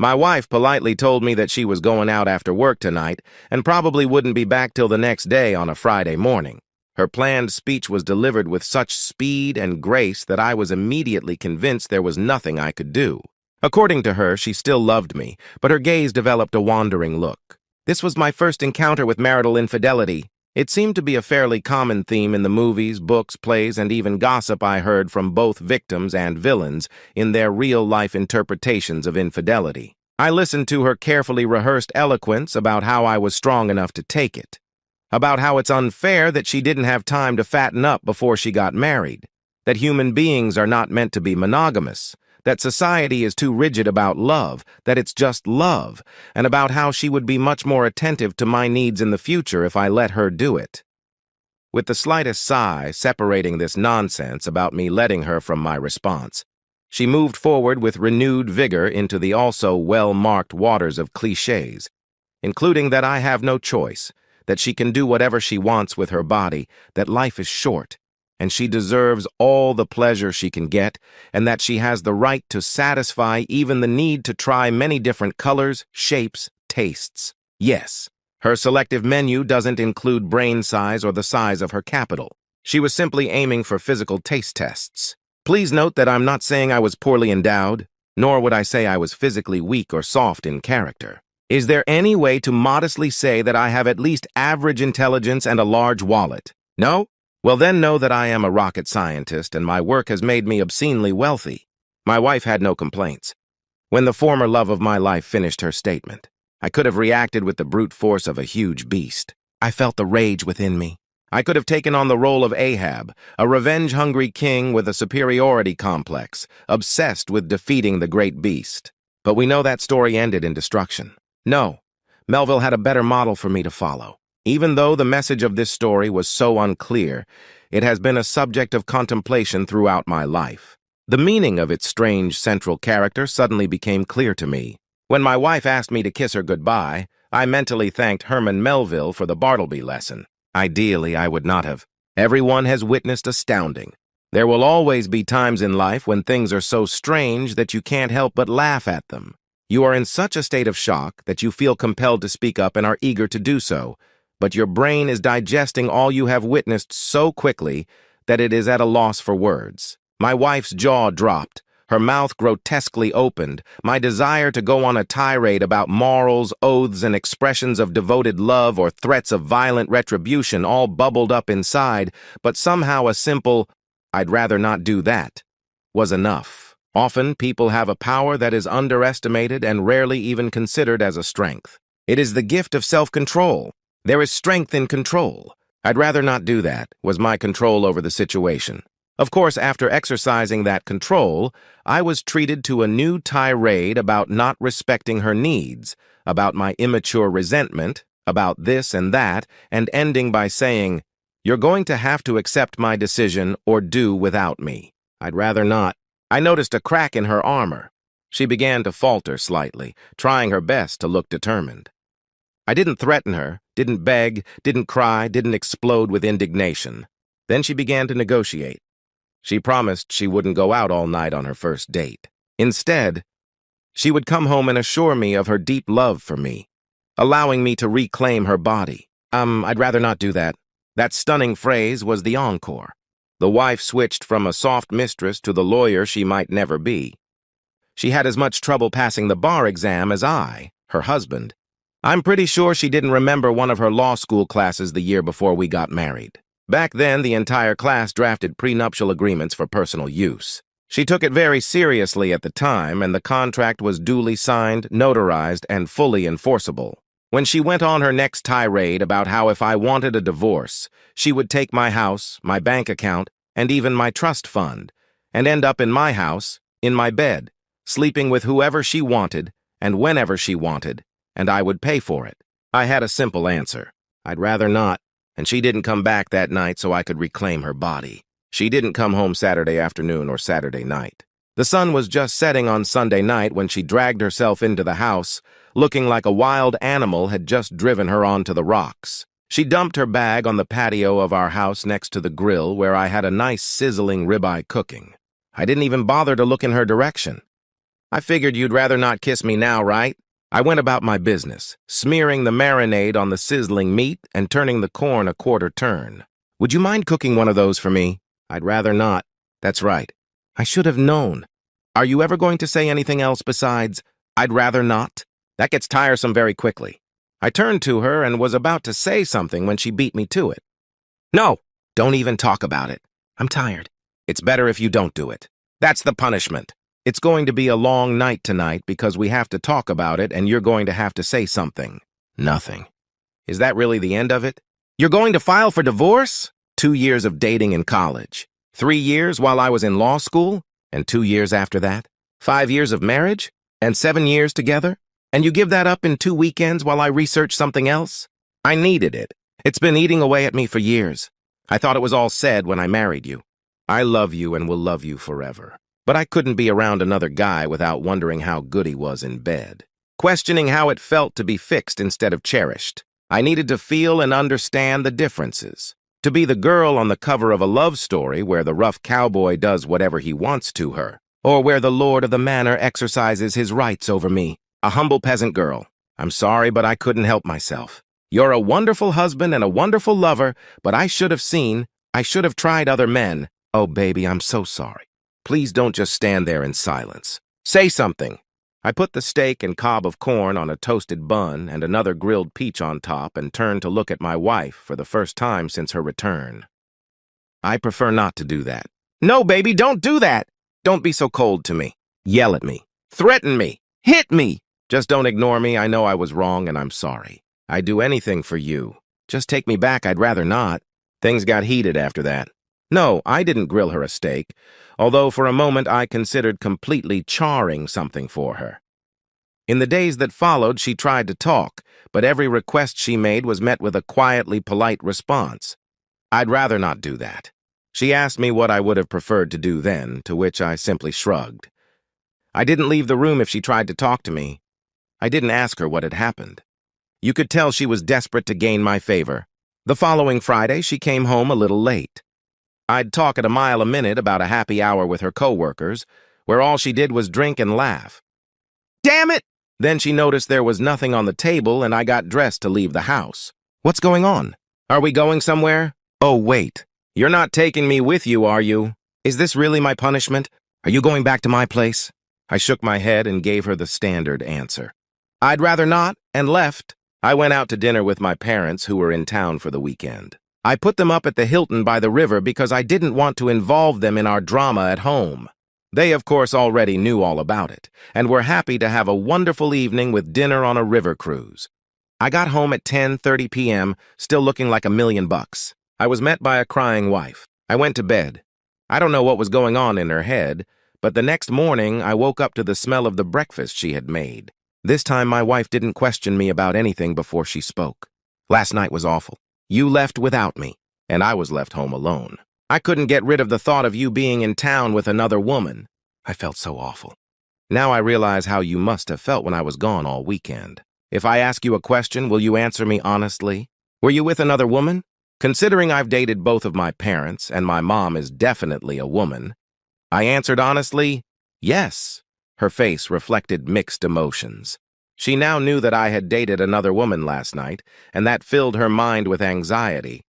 My wife politely told me that she was going out after work tonight and probably wouldn't be back till the next day on a Friday morning. Her planned speech was delivered with such speed and grace that I was immediately convinced there was nothing I could do. According to her, she still loved me, but her gaze developed a wandering look. This was my first encounter with marital infidelity. It seemed to be a fairly common theme in the movies, books, plays, and even gossip I heard from both victims and villains in their real-life interpretations of infidelity. I listened to her carefully rehearsed eloquence about how I was strong enough to take it, about how it's unfair that she didn't have time to fatten up before she got married, that human beings are not meant to be monogamous, that society is too rigid about love, that it's just love, and about how she would be much more attentive to my needs in the future if I let her do it. With the slightest sigh separating this nonsense about me letting her from my response, she moved forward with renewed vigor into the also well-marked waters of cliches, including that I have no choice, that she can do whatever she wants with her body, that life is short, and she deserves all the pleasure she can get, and that she has the right to satisfy even the need to try many different colors, shapes, tastes. Yes, her selective menu doesn't include brain size or the size of her capital. She was simply aiming for physical taste tests. Please note that I'm not saying I was poorly endowed, nor would I say I was physically weak or soft in character. Is there any way to modestly say that I have at least average intelligence and a large wallet? No? Well, then know that I am a rocket scientist and my work has made me obscenely wealthy. My wife had no complaints. When the former love of my life finished her statement, I could have reacted with the brute force of a huge beast. I felt the rage within me. I could have taken on the role of Ahab, a revenge-hungry king with a superiority complex, obsessed with defeating the great beast. But we know that story ended in destruction. No, Melville had a better model for me to follow. Even though the message of this story was so unclear, it has been a subject of contemplation throughout my life. The meaning of its strange central character suddenly became clear to me. When my wife asked me to kiss her goodbye, I mentally thanked Herman Melville for the Bartleby lesson. Ideally, I would not have. Everyone has witnessed astounding. There will always be times in life when things are so strange that you can't help but laugh at them. You are in such a state of shock that you feel compelled to speak up and are eager to do so, but your brain is digesting all you have witnessed so quickly that it is at a loss for words. My wife's jaw dropped, her mouth grotesquely opened. My desire to go on a tirade about morals, oaths, and expressions of devoted love or threats of violent retribution all bubbled up inside, but somehow a simple, "I'd rather not do that," was enough. Often, people have a power that is underestimated and rarely even considered as a strength. It is the gift of self-control. There is strength in control. I'd rather not do that, was my control over the situation. Of course, after exercising that control, I was treated to a new tirade about not respecting her needs, about my immature resentment, about this and that, and ending by saying, "You're going to have to accept my decision or do without me. I'd rather not." I noticed a crack in her armor. She began to falter slightly, trying her best to look determined. I didn't threaten her, didn't beg, didn't cry, didn't explode with indignation. Then she began to negotiate. She promised she wouldn't go out all night on her first date. Instead, she would come home and assure me of her deep love for me, allowing me to reclaim her body. I'd rather not do that. That stunning phrase was the encore. The wife switched from a soft mistress to the lawyer she might never be. She had as much trouble passing the bar exam as I, her husband. I'm pretty sure she didn't remember one of her law school classes the year before we got married. Back then, the entire class drafted prenuptial agreements for personal use. She took it very seriously at the time, and the contract was duly signed, notarized, and fully enforceable. When she went on her next tirade about how if I wanted a divorce, she would take my house, my bank account, and even my trust fund, and end up in my house, in my bed, sleeping with whoever she wanted, and whenever she wanted, and I would pay for it. I had a simple answer. I'd rather not. And she didn't come back that night so I could reclaim her body. She didn't come home Saturday afternoon or Saturday night. The sun was just setting on Sunday night when she dragged herself into the house, looking like a wild animal had just driven her onto the rocks. She dumped her bag on the patio of our house next to the grill where I had a nice sizzling ribeye cooking. I didn't even bother to look in her direction. I figured you'd rather not kiss me now, right? I went about my business, smearing the marinade on the sizzling meat and turning the corn a quarter turn. Would you mind cooking one of those for me? I'd rather not. That's right. I should have known. Are you ever going to say anything else besides, I'd rather not? That gets tiresome very quickly. I turned to her and was about to say something when she beat me to it. No, don't even talk about it. I'm tired. It's better if you don't do it. That's the punishment. It's going to be a long night tonight because we have to talk about it and you're going to have to say something. Nothing. Is that really the end of it? You're going to file for divorce? 2 years of dating in college. 3 years while I was in law school? And 2 years after that? 5 years of marriage? And 7 years together? And you give that up in 2 weekends while I research something else? I needed it. It's been eating away at me for years. I thought it was all said when I married you. I love you and will love you forever. But I couldn't be around another guy without wondering how good he was in bed. Questioning how it felt to be fixed instead of cherished. I needed to feel and understand the differences. To be the girl on the cover of a love story where the rough cowboy does whatever he wants to her, or where the lord of the manor exercises his rights over me, a humble peasant girl. I'm sorry, but I couldn't help myself. You're a wonderful husband and a wonderful lover, but I should have tried other men. Oh, baby, I'm so sorry. Please don't just stand there in silence. Say something. I put the steak and cob of corn on a toasted bun and another grilled peach on top and turned to look at my wife for the first time since her return. I prefer not to do that. No, baby, don't do that. Don't be so cold to me. Yell at me. Threaten me. Hit me. Just don't ignore me. I know I was wrong and I'm sorry. I'd do anything for you. Just take me back. I'd rather not. Things got heated after that. No, I didn't grill her a steak, although for a moment I considered completely charring something for her. In the days that followed, she tried to talk, but every request she made was met with a quietly polite response. I'd rather not do that. She asked me what I would have preferred to do then, to which I simply shrugged. I didn't leave the room if she tried to talk to me. I didn't ask her what had happened. You could tell she was desperate to gain my favor. The following Friday, she came home a little late. I'd talk at a mile a minute about a happy hour with her coworkers, where all she did was drink and laugh. Damn it! Then she noticed there was nothing on the table and I got dressed to leave the house. What's going on? Are we going somewhere? Oh, wait. You're not taking me with you, are you? Is this really my punishment? Are you going back to my place? I shook my head and gave her the standard answer. I'd rather not, and left. I went out to dinner with my parents who were in town for the weekend. I put them up at the Hilton by the river because I didn't want to involve them in our drama at home. They, of course, already knew all about it, and were happy to have a wonderful evening with dinner on a river cruise. I got home at 10:30 p.m., still looking like $1,000,000. I was met by a crying wife. I went to bed. I don't know what was going on in her head, but the next morning I woke up to the smell of the breakfast she had made. This time my wife didn't question me about anything before she spoke. Last night was awful. You left without me, and I was left home alone. I couldn't get rid of the thought of you being in town with another woman. I felt so awful. Now I realize how you must have felt when I was gone all weekend. If I ask you a question, will you answer me honestly? Were you with another woman? Considering I've dated both of my parents, and my mom is definitely a woman, I answered honestly, yes. Her face reflected mixed emotions. She now knew that I had dated another woman last night, and that filled her mind with anxiety.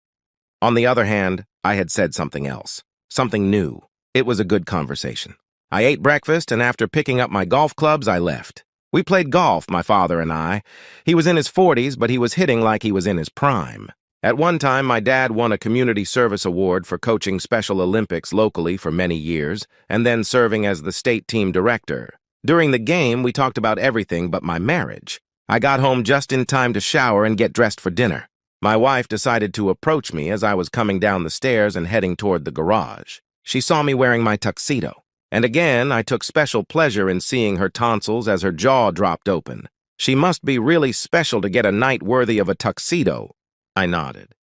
On the other hand, I had said something else, something new. It was a good conversation. I ate breakfast, and after picking up my golf clubs, I left. We played golf, my father and I. He was in his 40s, but he was hitting like he was in his prime. At one time, my dad won a community service award for coaching Special Olympics locally for many years, and then serving as the state team director. During the game, we talked about everything but my marriage. I got home just in time to shower and get dressed for dinner. My wife decided to approach me as I was coming down the stairs and heading toward the garage. She saw me wearing my tuxedo. And again, I took special pleasure in seeing her tonsils as her jaw dropped open. She must be really special to get a night worthy of a tuxedo. I nodded.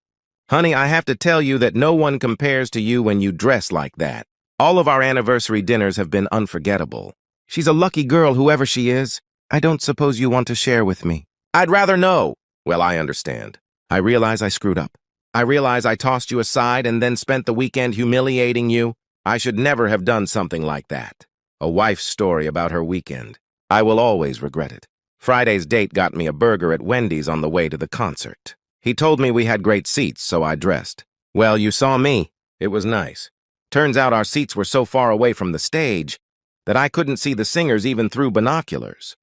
Honey, I have to tell you that no one compares to you when you dress like that. All of our anniversary dinners have been unforgettable. She's a lucky girl, whoever she is. I don't suppose you want to share with me. I'd rather no. Well, I understand. I realize I screwed up. I realize I tossed you aside and then spent the weekend humiliating you. I should never have done something like that. A wife's story about her weekend. I will always regret it. Friday's date got me a burger at Wendy's on the way to the concert. He told me we had great seats, so I dressed. Well, you saw me. It was nice. Turns out our seats were so far away from the stage that I couldn't see the singers even through binoculars.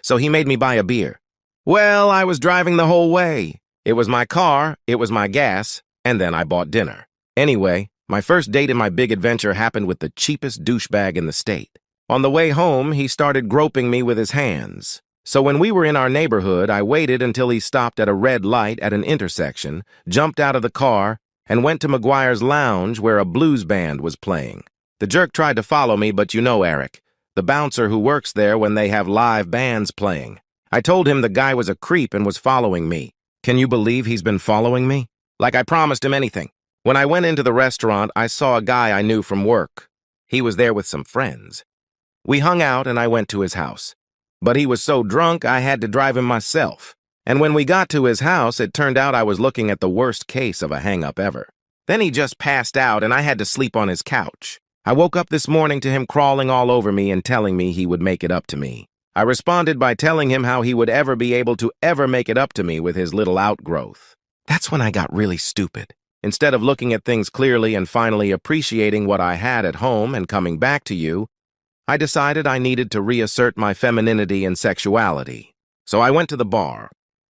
So he made me buy a beer. Well, I was driving the whole way. It was my car, it was my gas, and then I bought dinner. Anyway, my first date in my big adventure happened with the cheapest douchebag in the state. On the way home, he started groping me with his hands. So when we were in our neighborhood, I waited until he stopped at a red light at an intersection, jumped out of the car, and went to McGuire's Lounge where a blues band was playing. The jerk tried to follow me, but you know Eric, the bouncer who works there when they have live bands playing. I told him the guy was a creep and was following me. Can you believe he's been following me? Like I promised him anything. When I went into the restaurant, I saw a guy I knew from work. He was there with some friends. We hung out and I went to his house. But he was so drunk I had to drive him myself. And when we got to his house, it turned out I was looking at the worst case of a hang-up ever. Then he just passed out and I had to sleep on his couch. I woke up this morning to him crawling all over me and telling me he would make it up to me. I responded by telling him how he would ever be able to ever make it up to me with his little outgrowth. That's when I got really stupid. Instead of looking at things clearly and finally appreciating what I had at home and coming back to you, I decided I needed to reassert my femininity and sexuality. So I went to the bar.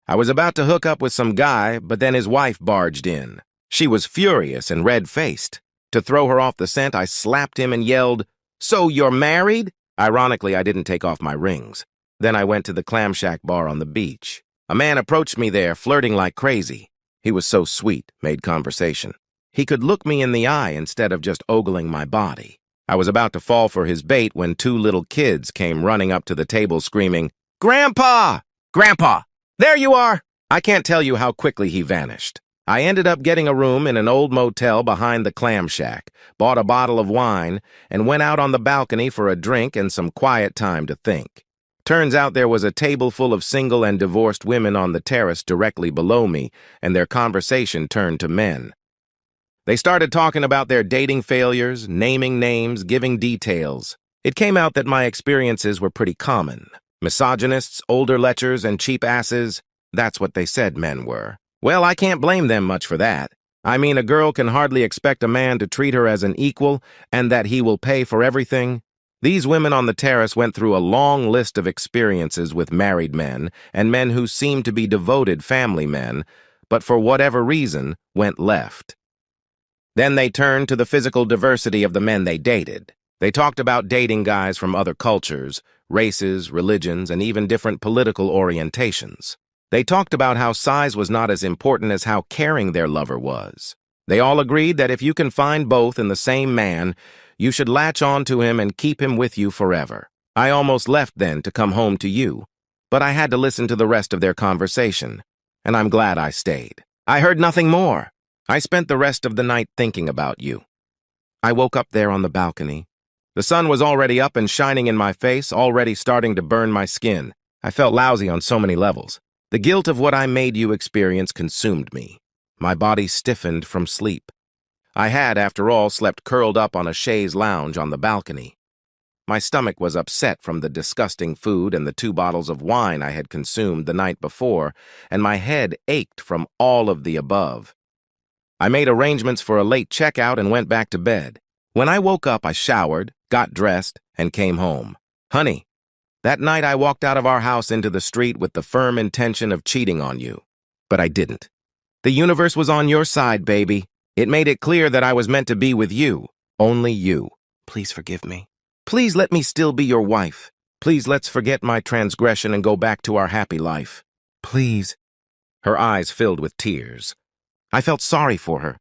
I was about to hook up with some guy, but then his wife barged in. She was furious and red-faced. To throw her off the scent, I slapped him and yelled, "So you're married?" Ironically, I didn't take off my rings. Then I went to the Clam Shack bar on the beach. A man approached me there, flirting like crazy. He was so sweet, made conversation. He could look me in the eye instead of just ogling my body. I was about to fall for his bait when two little kids came running up to the table screaming, "Grandpa! Grandpa! There you are!" I can't tell you how quickly he vanished. I ended up getting a room in an old motel behind the Clam Shack, bought a bottle of wine, and went out on the balcony for a drink and some quiet time to think. Turns out there was a table full of single and divorced women on the terrace directly below me, and their conversation turned to men. They started talking about their dating failures, naming names, giving details. It came out that my experiences were pretty common. Misogynists, older lechers, and cheap asses, that's what they said men were. Well, I can't blame them much for that. I mean, a girl can hardly expect a man to treat her as an equal and that he will pay for everything. These women on the terrace went through a long list of experiences with married men and men who seemed to be devoted family men, but for whatever reason, went left. Then they turned to the physical diversity of the men they dated. They talked about dating guys from other cultures, races, religions, and even different political orientations. They talked about how size was not as important as how caring their lover was. They all agreed that if you can find both in the same man, you should latch on to him and keep him with you forever. I almost left then to come home to you, but I had to listen to the rest of their conversation, and I'm glad I stayed. I heard nothing more. I spent the rest of the night thinking about you. I woke up there on the balcony. The sun was already up and shining in my face, already starting to burn my skin. I felt lousy on so many levels. The guilt of what I made you experience consumed me. My body stiffened from sleep. I had, after all, slept curled up on a chaise lounge on the balcony. My stomach was upset from the disgusting food and the 2 bottles of wine I had consumed the night before, and my head ached from all of the above. I made arrangements for a late checkout and went back to bed. When I woke up, I showered, got dressed, and came home. Honey, that night I walked out of our house into the street with the firm intention of cheating on you. But I didn't. The universe was on your side, baby. It made it clear that I was meant to be with you. Only you. Please forgive me. Please let me still be your wife. Please let's forget my transgression and go back to our happy life. Please. Her eyes filled with tears. I felt sorry for her.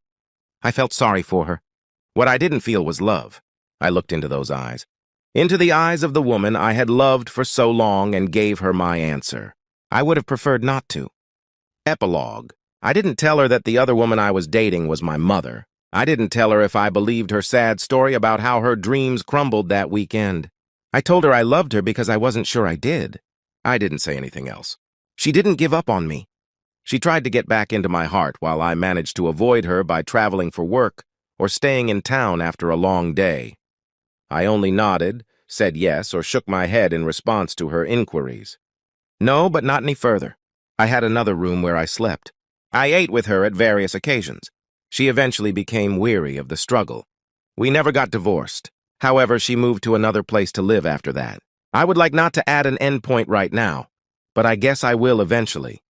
I felt sorry for her. What I didn't feel was love. I looked into those eyes. Into the eyes of the woman I had loved for so long and gave her my answer. I would have preferred not to. Epilogue. I didn't tell her that the other woman I was dating was my mother. I didn't tell her if I believed her sad story about how her dreams crumbled that weekend. I told her I loved her because I wasn't sure I did. I didn't say anything else. She didn't give up on me. She tried to get back into my heart while I managed to avoid her by traveling for work or staying in town after a long day. I only nodded, said yes, or shook my head in response to her inquiries. No, but not any further. I had another room where I slept. I ate with her at various occasions. She eventually became weary of the struggle. We never got divorced. However, she moved to another place to live after that. I would like not to add an endpoint right now, but I guess I will eventually.